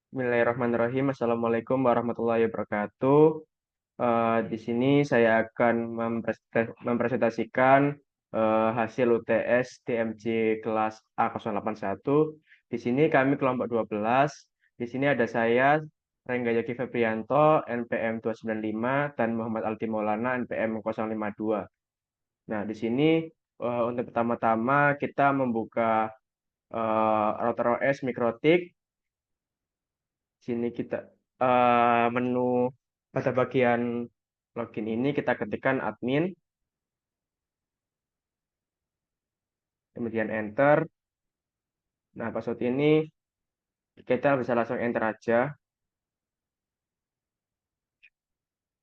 Bismillahirrahmanirrahim. Assalamualaikum warahmatullahi wabarakatuh. Di sini saya akan mempresentasikan hasil UTS DMJ kelas A081. Di sini kami kelompok 12. Di sini ada saya, Rengga Yogi Febrianto, NPM 295, dan Muhammad Aldi Maulana, NPM 052. Nah, di sini untuk pertama-tama kita membuka router OS Mikrotik. Sini kita menu pada bagian login ini kita ketikkan admin, kemudian enter. Nah, password ini kita bisa langsung enter aja.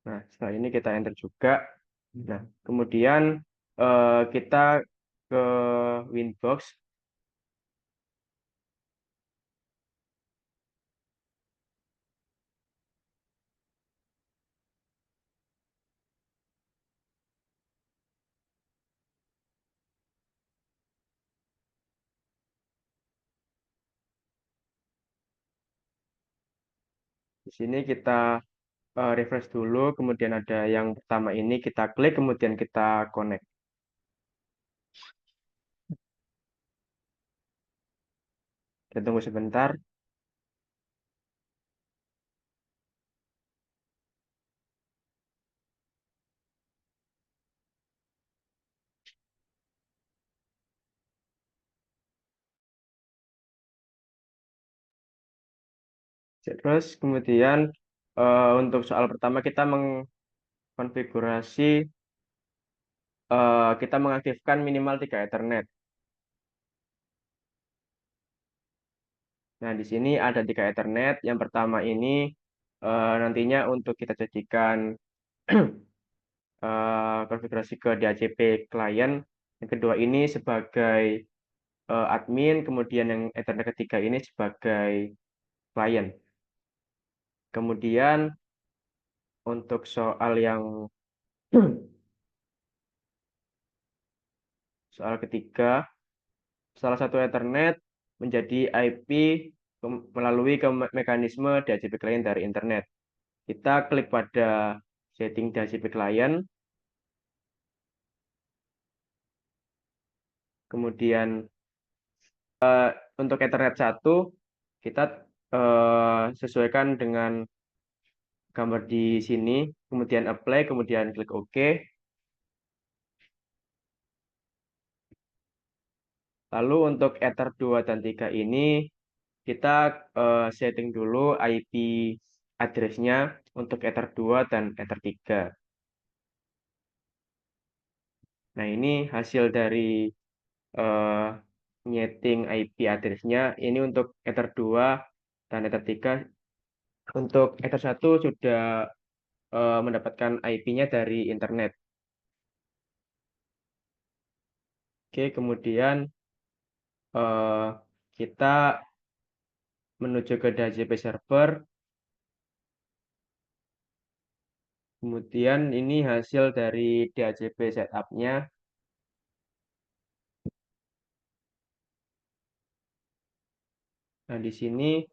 Nah, setelah ini kita enter juga. Nah, kemudian kita ke Winbox. Di sini kita refresh dulu, kemudian ada yang pertama ini kita klik, kemudian kita connect. Kita tunggu sebentar. Terus kemudian untuk soal pertama kita mengkonfigurasi, kita mengaktifkan minimal 3 Ethernet. Nah, di sini ada 3 Ethernet. Yang pertama ini nantinya untuk kita jadikan konfigurasi ke DHCP klien. Yang kedua ini sebagai admin, kemudian yang Ethernet ketiga ini sebagai klien. Kemudian untuk soal yang soal ketiga, salah satu Ethernet menjadi IP melalui ke mekanisme DHCP klien dari internet. Kita klik pada setting DHCP klien, kemudian untuk Ethernet 1 kita sesuaikan dengan gambar di sini, kemudian apply, kemudian klik OK. Lalu untuk Ether 2 dan 3 ini kita setting dulu IP address-nya untuk Ether 2 dan Ether 3. Nah, ini hasil dari eh, nyeting IP address-nya. Ini untuk Ether 2 dan Ether 3. Untuk Ether 1 sudah mendapatkan IP-nya dari internet. Oke, kemudian eh, kita menuju ke DHCP server. Kemudian ini hasil dari DHCP setup-nya. Nah, di sini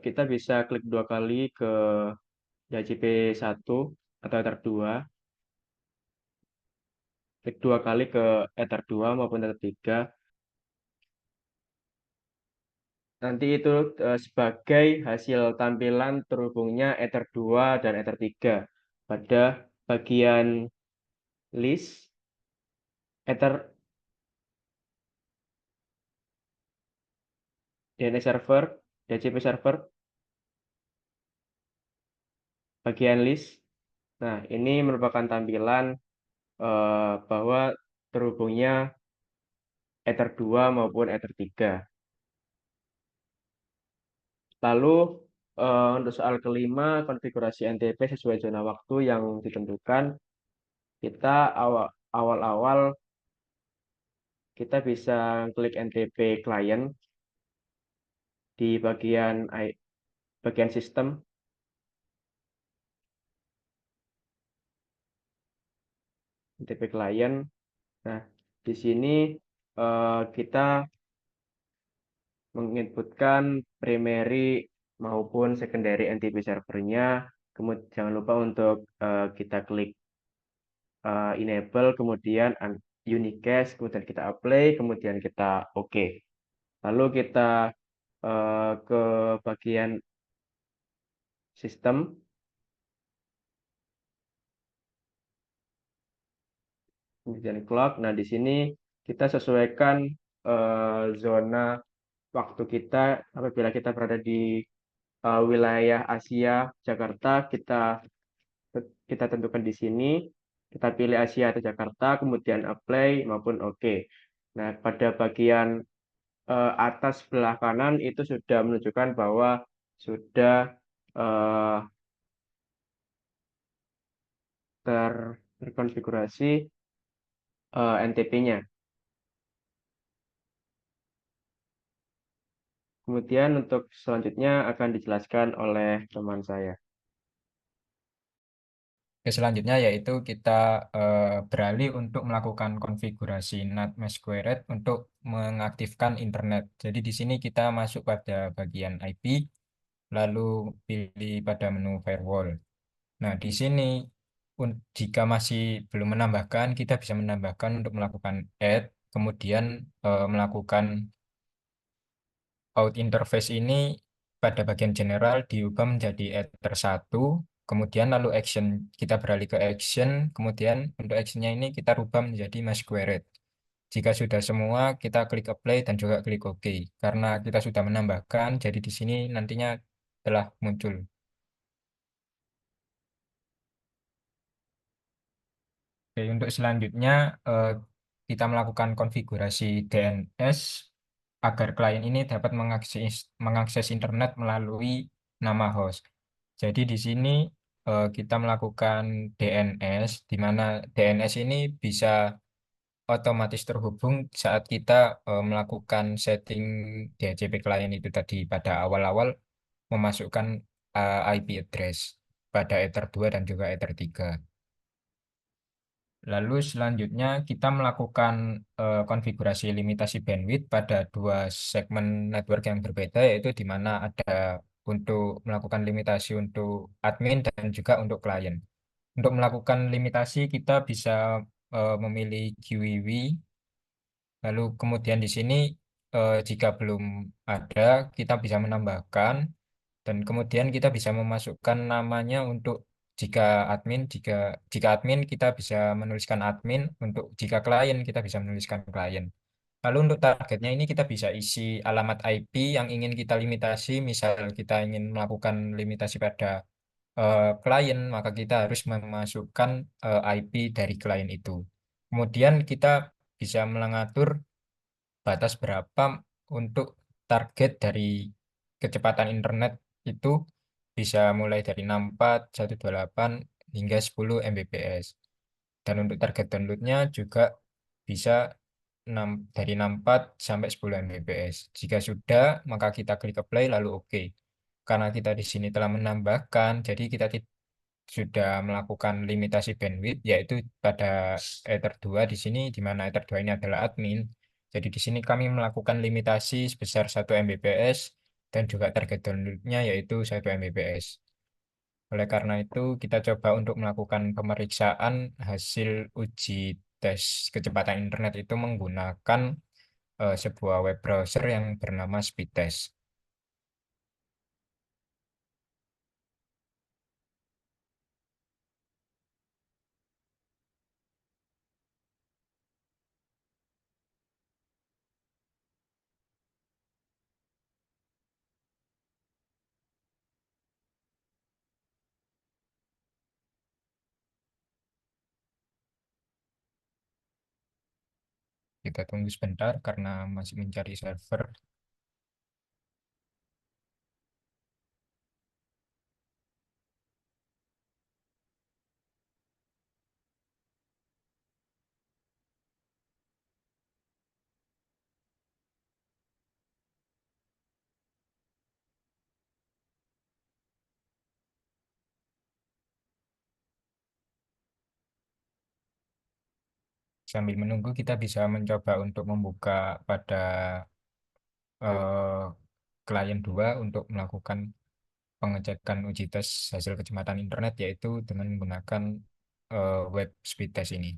kita bisa klik 2 kali ke DHCP 1 atau Ether 2. Klik 2 kali ke Ether 2 maupun Ether 3. Nanti itu sebagai hasil tampilan terhubungnya Ether 2 dan Ether 3 pada bagian list Ether DNS server, DHCP server, bagian list. Nah, ini merupakan tampilan bahwa terhubungnya Ether 2 maupun Ether 3. Lalu untuk soal kelima, konfigurasi NTP sesuai zona waktu yang ditentukan. Kita awal-awal kita bisa klik NTP client di bagian sistem, NTP client. Nah, di sini kita menginputkan primary maupun secondary NTP servernya. Kemudian jangan lupa untuk kita klik enable, kemudian unicast, kemudian kita apply, kemudian kita oke. Lalu kita ke bagian sistem, kemudian clock. Nah, di sini kita sesuaikan zona waktu kita apabila kita berada di wilayah Asia Jakarta, kita tentukan di sini, kita pilih Asia atau Jakarta, kemudian apply maupun oke. Nah, pada bagian atas sebelah kanan itu sudah menunjukkan bahwa sudah eh, terkonfigurasi NTP-nya. Kemudian untuk selanjutnya akan dijelaskan oleh teman saya. Oke, selanjutnya yaitu kita beralih untuk melakukan konfigurasi NAT Mesh Squared untuk mengaktifkan internet. Jadi di sini kita masuk pada bagian IP, lalu pilih pada menu firewall. Nah, di sini jika masih belum menambahkan, kita bisa menambahkan untuk melakukan add, kemudian melakukan out interface ini pada bagian general diubah menjadi ether 1, kemudian lalu action, kita beralih ke action, kemudian untuk actionnya ini kita rubah menjadi mass query. Jika sudah semua, kita klik apply dan juga klik OK. Karena kita sudah menambahkan, jadi di sini nantinya telah muncul. Oke, untuk selanjutnya eh, kita melakukan konfigurasi DNS agar klien ini dapat mengakses internet melalui nama host. Jadi di sini kita melakukan DNS, di mana DNS ini bisa otomatis terhubung saat kita melakukan setting DHCP klien itu tadi pada awal-awal memasukkan IP address pada Ether 2 dan juga Ether 3. Lalu selanjutnya kita melakukan konfigurasi limitasi bandwidth pada dua segmen network yang berbeda, yaitu di mana ada untuk melakukan limitasi untuk admin dan juga untuk klien. Untuk melakukan limitasi kita bisa memilih QEW, lalu kemudian di sini jika belum ada kita bisa menambahkan dan kemudian kita bisa memasukkan namanya untuk jika admin, jika admin kita bisa menuliskan admin, untuk jika klien kita bisa menuliskan klien. Lalu untuk targetnya ini kita bisa isi alamat IP yang ingin kita limitasi, misal kita ingin melakukan limitasi pada klien, maka kita harus memasukkan IP dari klien itu. Kemudian kita bisa mengatur batas berapa untuk target dari kecepatan internet itu bisa mulai dari 64, 128 hingga 10 Mbps. Dan untuk target downloadnya juga bisa 6, dari 64 sampai 10 Mbps. Jika sudah, maka kita klik apply lalu oke. Karena kita di sini telah menambahkan, jadi kita sudah melakukan limitasi bandwidth, yaitu pada Ether 2 di sini, di mana Ether 2 ini adalah admin. Jadi di sini kami melakukan limitasi sebesar 1 Mbps dan juga target downloadnya yaitu 1 Mbps. Oleh karena itu, kita coba untuk melakukan pemeriksaan hasil uji tes kecepatan internet itu menggunakan sebuah web browser yang bernama Speedtest. Kita tunggu sebentar karena masih mencari server. Sambil menunggu, kita bisa mencoba untuk membuka pada eh, klien 2 untuk melakukan pengecekan uji tes hasil kecepatan internet yaitu dengan menggunakan web speed test ini.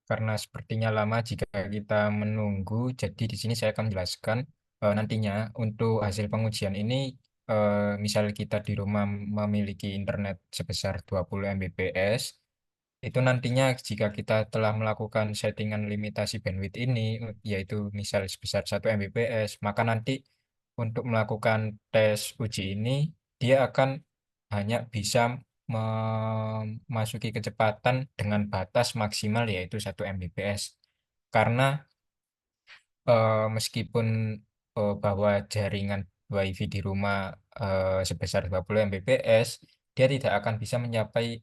Karena sepertinya lama jika kita menunggu, jadi di sini saya akan menjelaskan nantinya untuk hasil pengujian ini, misal kita di rumah memiliki internet sebesar 20 Mbps, itu nantinya jika kita telah melakukan settingan limitasi bandwidth ini, yaitu misal sebesar 1 Mbps, maka nanti untuk melakukan tes uji ini, dia akan hanya bisa memasuki kecepatan dengan batas maksimal yaitu 1 Mbps. Karena meskipun bahwa jaringan WiFi di rumah sebesar 20 Mbps, dia tidak akan bisa mencapai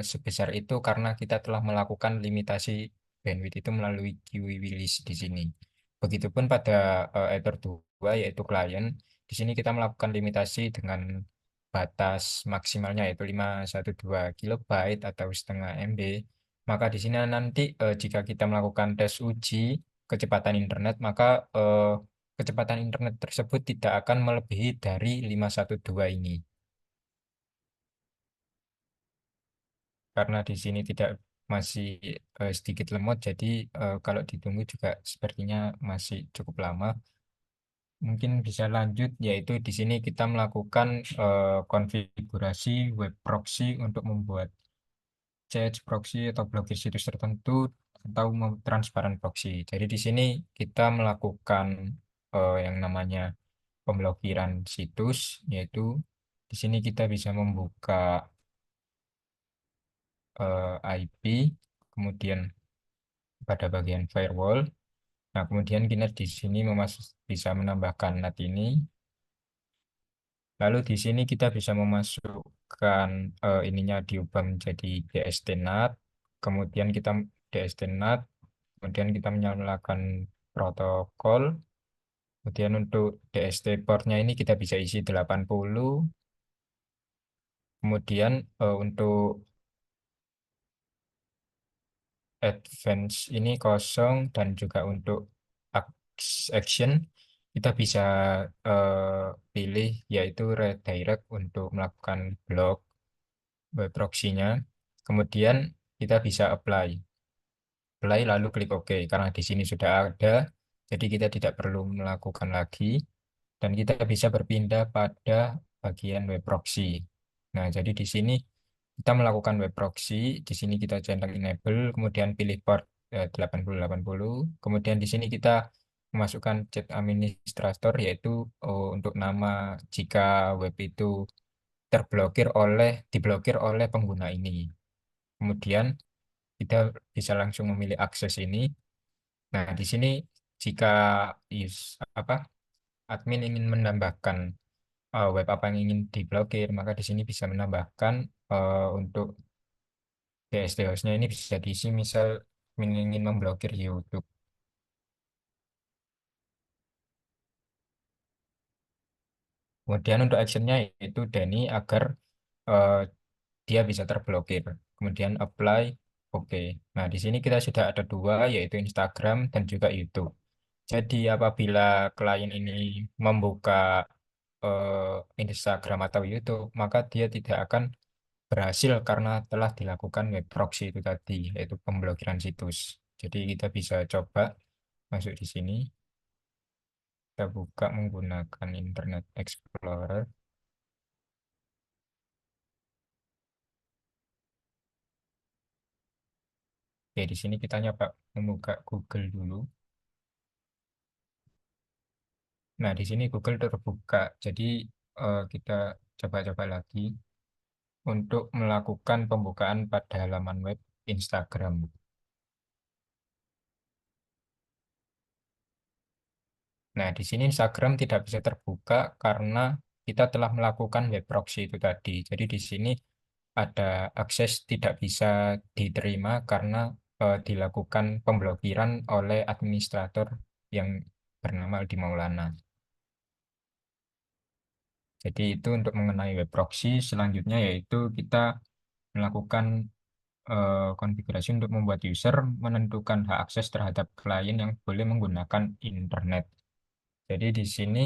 sebesar itu karena kita telah melakukan limitasi bandwidth itu melalui QWiFi list di sini. Begitupun pada Ether 2 yaitu klien, di sini kita melakukan limitasi dengan batas maksimalnya yaitu 512 kilobyte atau setengah MB. Maka di sini nanti jika kita melakukan tes uji kecepatan internet, maka kecepatan internet tersebut tidak akan melebihi dari 512 ini. Karena di sini tidak masih sedikit lemot, jadi kalau ditunggu juga sepertinya masih cukup lama. Mungkin bisa lanjut, yaitu di sini kita melakukan konfigurasi web proxy untuk membuat cache proxy atau blokir situs tertentu atau transparan proxy. Jadi di sini kita melakukan yang namanya pemblokiran situs, yaitu di sini kita bisa membuka IP, kemudian pada bagian firewall, Nah, kemudian kita di sini bisa menambahkan NAT ini. Lalu di sini kita bisa memasukkan ininya diubah menjadi DST NAT. Kemudian kita DST NAT. Kemudian kita menyalakan protokol. Kemudian untuk DST portnya ini kita bisa isi 80. Kemudian untuk advance ini kosong dan juga untuk action kita bisa pilih yaitu redirect untuk melakukan blok web proxy-nya. Kemudian kita bisa apply lalu klik OK karena di sini sudah ada, jadi kita tidak perlu melakukan lagi dan kita bisa berpindah pada bagian web proxy. Nah, jadi di sini kita melakukan web proxy, di sini kita centang enable, kemudian pilih port 8080, kemudian di sini kita memasukkan chat administrator yaitu untuk nama jika web itu diblokir oleh pengguna ini. Kemudian kita bisa langsung memilih akses ini. Nah, di sini jika apa admin ingin menambahkan web apa yang ingin diblokir, maka di sini bisa menambahkan untuk DST hostnya ini bisa diisi misal ingin memblokir YouTube. Kemudian untuk actionnya yaitu Denny agar eh, dia bisa terblokir. Kemudian apply, oke. Nah, di sini kita sudah ada dua, yaitu Instagram dan juga YouTube. Jadi apabila klien ini membuka Instagram atau YouTube, maka dia tidak akan berhasil karena telah dilakukan web proxy itu tadi, yaitu pemblokiran situs. Jadi kita bisa coba masuk di sini, kita buka menggunakan Internet Explorer. Oke, di sini kita nyoba membuka Google dulu. Nah, di sini Google terbuka. Jadi kita coba-coba lagi untuk melakukan pembukaan pada halaman web Instagram. Nah, di sini Instagram tidak bisa terbuka karena kita telah melakukan web proxy itu tadi. Jadi di sini ada akses tidak bisa diterima karena dilakukan pemblokiran oleh administrator yang bernama Aldi Maulana. Jadi itu untuk mengenai web proxy. Selanjutnya yaitu kita melakukan konfigurasi untuk membuat user menentukan hak akses terhadap klien yang boleh menggunakan internet. Jadi di sini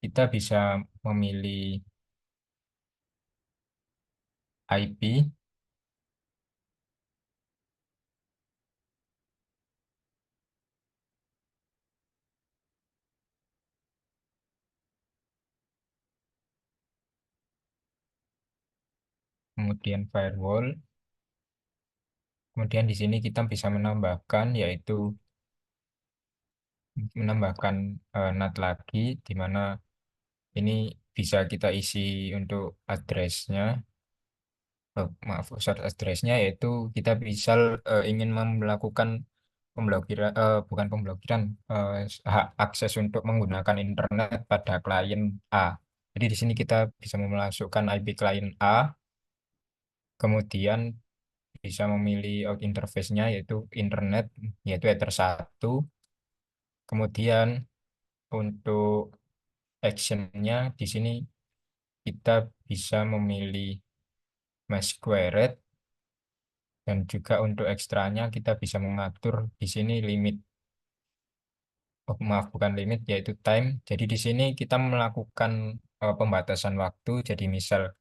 kita bisa memilih IP, kemudian firewall, kemudian di sini kita bisa menambahkan yaitu menambahkan NAT lagi, di mana ini bisa kita isi untuk addressnya, maaf, source addressnya yaitu kita bisa ingin melakukan pemblokiran, bukan pemblokiran, hak akses untuk menggunakan internet pada klien A. Jadi di sini kita bisa memasukkan IP klien A, kemudian bisa memilih out interface-nya yaitu internet, yaitu Ether 1. Kemudian untuk action-nya di sini kita bisa memilih mesh query dan juga untuk ekstranya kita bisa mengatur di sini limit. Oh, maaf, bukan limit, yaitu time. Jadi di sini kita melakukan pembatasan waktu. Jadi misal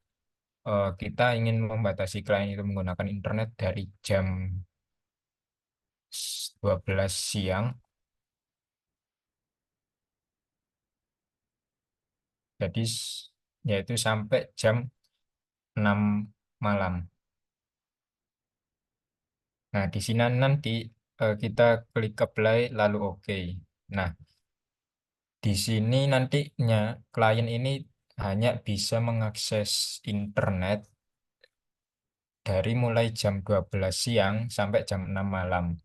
kita ingin membatasi klien itu menggunakan internet dari jam 12 siang, jadi yaitu sampai jam 6 malam. Nah, di sini nanti kita klik apply lalu oke. Nah, di sini nantinya klien ini hanya bisa mengakses internet dari mulai jam 12 siang sampai jam 6 malam.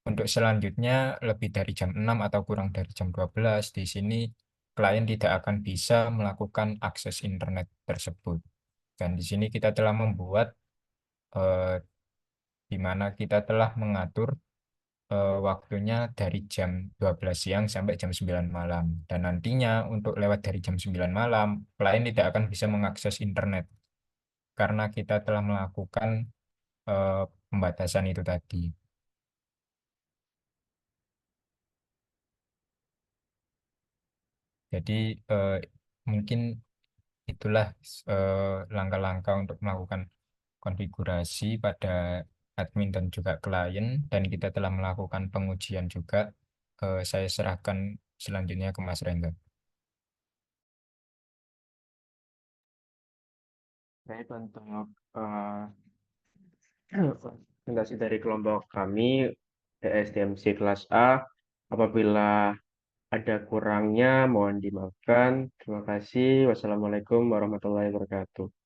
Untuk selanjutnya lebih dari jam 6 atau kurang dari jam 12, di sini klien tidak akan bisa melakukan akses internet tersebut. Dan di sini kita telah membuat eh, di mana kita telah mengatur waktunya dari jam 12 siang sampai jam 9 malam. Dan nantinya untuk lewat dari jam 9 malam, klien tidak akan bisa mengakses internet karena kita telah melakukan eh, pembatasan itu tadi. Jadi eh, mungkin itulah langkah-langkah untuk melakukan konfigurasi pada admin dan juga klien, dan kita telah melakukan pengujian juga. Saya serahkan selanjutnya ke Mas Rengga. Baik, untuk eh, presentasi dari kelompok kami, STMC kelas A, apabila ada kurangnya mohon dimaafkan. Terima kasih. Wassalamualaikum warahmatullahi wabarakatuh.